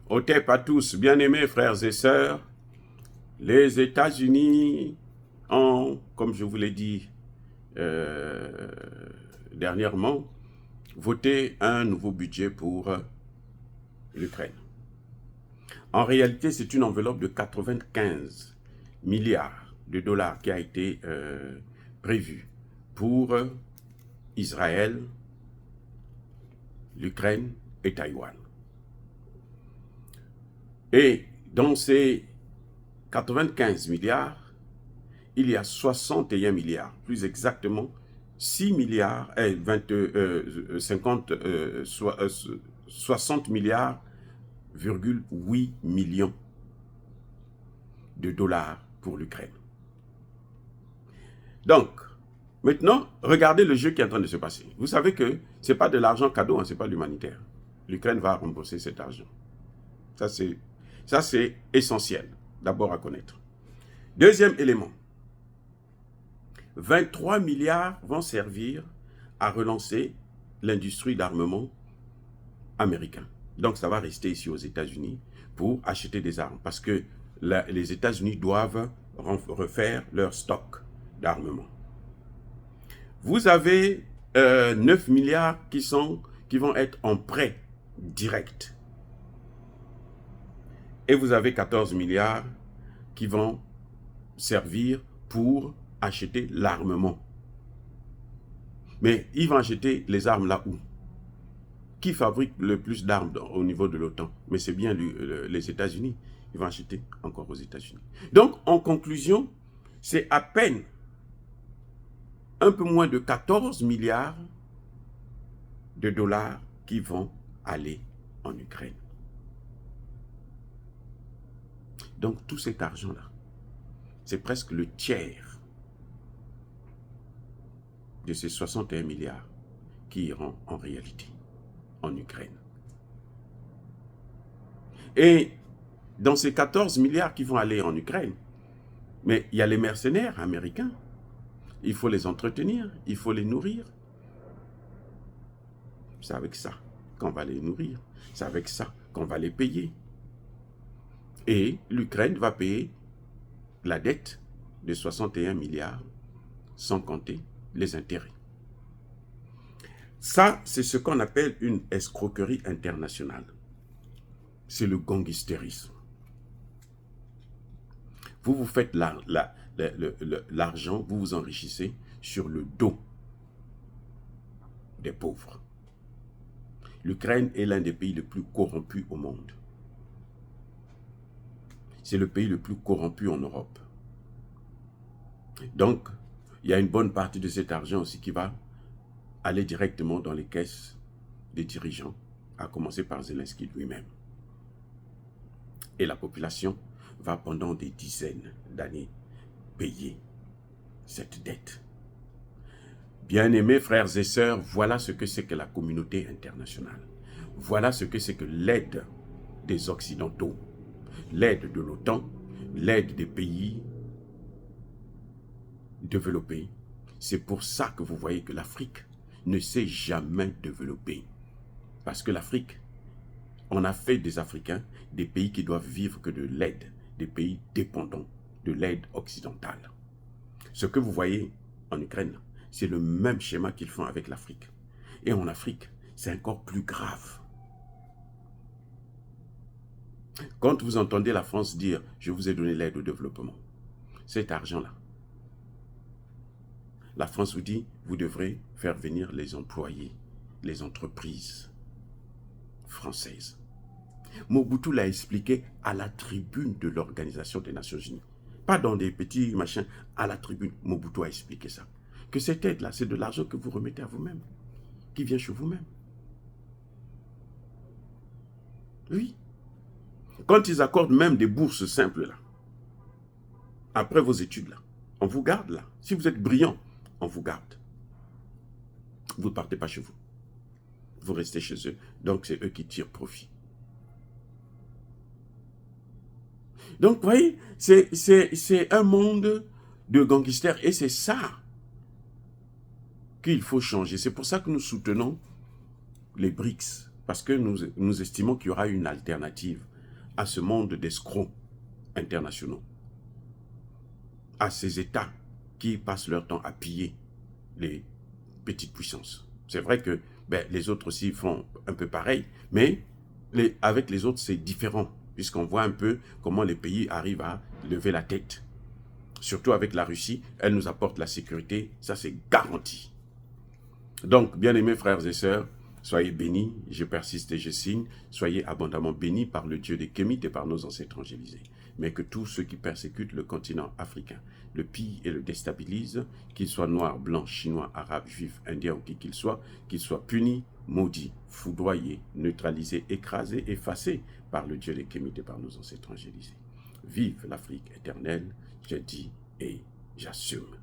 Otep à tous, bien-aimés frères et sœurs, les États-Unis ont, comme je vous l'ai dit euh, dernièrement, voté un nouveau budget pour l'Ukraine. En réalité, c'est une enveloppe de 95 milliards de dollars qui a été prévue pour Israël, l'Ukraine et Taïwan. Et dans ces 95 milliards, il y a 61 milliards, plus exactement 6 milliards, 60 milliards, 8 millions de dollars pour l'Ukraine. Donc, maintenant, regardez le jeu qui est en train de se passer. Vous savez que ce n'est pas de l'argent cadeau, ce n'est pas l'humanitaire. L'Ukraine va rembourser cet argent. Ça, c'est essentiel, d'abord à connaître. Deuxième élément, 23 milliards vont servir à relancer l'industrie d'armement américain. Donc, ça va rester ici aux États-Unis pour acheter des armes. Parce que les États-Unis doivent refaire leur stock d'armement. Vous avez 9 milliards qui vont être en prêt direct. Et vous avez 14 milliards qui vont servir pour acheter l'armement. Mais ils vont acheter les armes là où? Qui fabrique le plus d'armes au niveau de l'OTAN? Mais c'est bien les États-Unis. Ils vont acheter encore aux États-Unis. Donc, en conclusion, c'est à peine un peu moins de 14 milliards de dollars qui vont aller en Ukraine. Donc, tout cet argent-là, c'est presque le tiers de ces 61 milliards qui iront en réalité en Ukraine. Et dans ces 14 milliards qui vont aller en Ukraine, mais il y a les mercenaires américains. Il faut les entretenir, il faut les nourrir. C'est avec ça qu'on va les nourrir. C'est avec ça qu'on va les payer. Et l'Ukraine va payer la dette de 61 milliards, sans compter les intérêts. Ça, c'est ce qu'on appelle une escroquerie internationale. C'est le gangstérisme. Vous faites l'argent, vous vous enrichissez sur le dos des pauvres. L'Ukraine est l'un des pays les plus corrompus au monde. C'est le pays le plus corrompu en Europe. Donc, il y a une bonne partie de cet argent aussi qui va aller directement dans les caisses des dirigeants, à commencer par Zelensky lui-même. Et la population va pendant des dizaines d'années payer cette dette. Bien-aimés frères et sœurs, voilà ce que c'est que la communauté internationale. Voilà ce que c'est que l'aide des Occidentaux, l'aide de l'OTAN, l'aide des pays développés. C'est pour ça que vous voyez que l'Afrique ne s'est jamais développée. Parce que l'Afrique, on a fait des Africains des pays qui doivent vivre que de l'aide, des pays dépendants de l'aide occidentale. Ce que vous voyez en Ukraine, c'est le même schéma qu'ils font avec l'Afrique. Et en Afrique, c'est encore plus grave. Quand vous entendez la France dire « je vous ai donné l'aide au développement », cet argent-là, la France vous dit « vous devrez faire venir les employés, les entreprises françaises ». Mobutu l'a expliqué à la tribune de l'Organisation des Nations Unies. Pas dans des petits machins, à la tribune. Mobutu a expliqué ça. Que cette aide-là, c'est de l'argent que vous remettez à vous-même, qui vient chez vous-même. Oui. Quand ils accordent même des bourses simples, là, après vos études, là, on vous garde là. Si vous êtes brillant, on vous garde. Vous ne partez pas chez vous. Vous restez chez eux. Donc, c'est eux qui tirent profit. Donc, vous voyez, c'est un monde de gangsters et c'est ça qu'il faut changer. C'est pour ça que nous soutenons les BRICS, parce que nous estimons qu'il y aura une alternative à ce monde d'escrocs internationaux, à ces États qui passent leur temps à piller les petites puissances. C'est vrai que les autres aussi font un peu pareil, mais avec les autres, c'est différent, puisqu'on voit un peu comment les pays arrivent à lever la tête. Surtout avec la Russie, elle nous apporte la sécurité, ça c'est garanti. Donc, bien-aimés frères et sœurs, soyez bénis, je persiste et je signe, soyez abondamment bénis par le Dieu des Kémites et par nos ancêtres angélisés. Mais que tous ceux qui persécutent le continent africain, le pillent et le déstabilisent, qu'ils soient noirs, blancs, chinois, arabes, juifs, indiens ou qui qu'ils soient punis, maudits, foudroyés, neutralisés, écrasés, effacés par le Dieu des Kémites et par nos ancêtres angélisés. Vive l'Afrique éternelle, je dis et j'assume.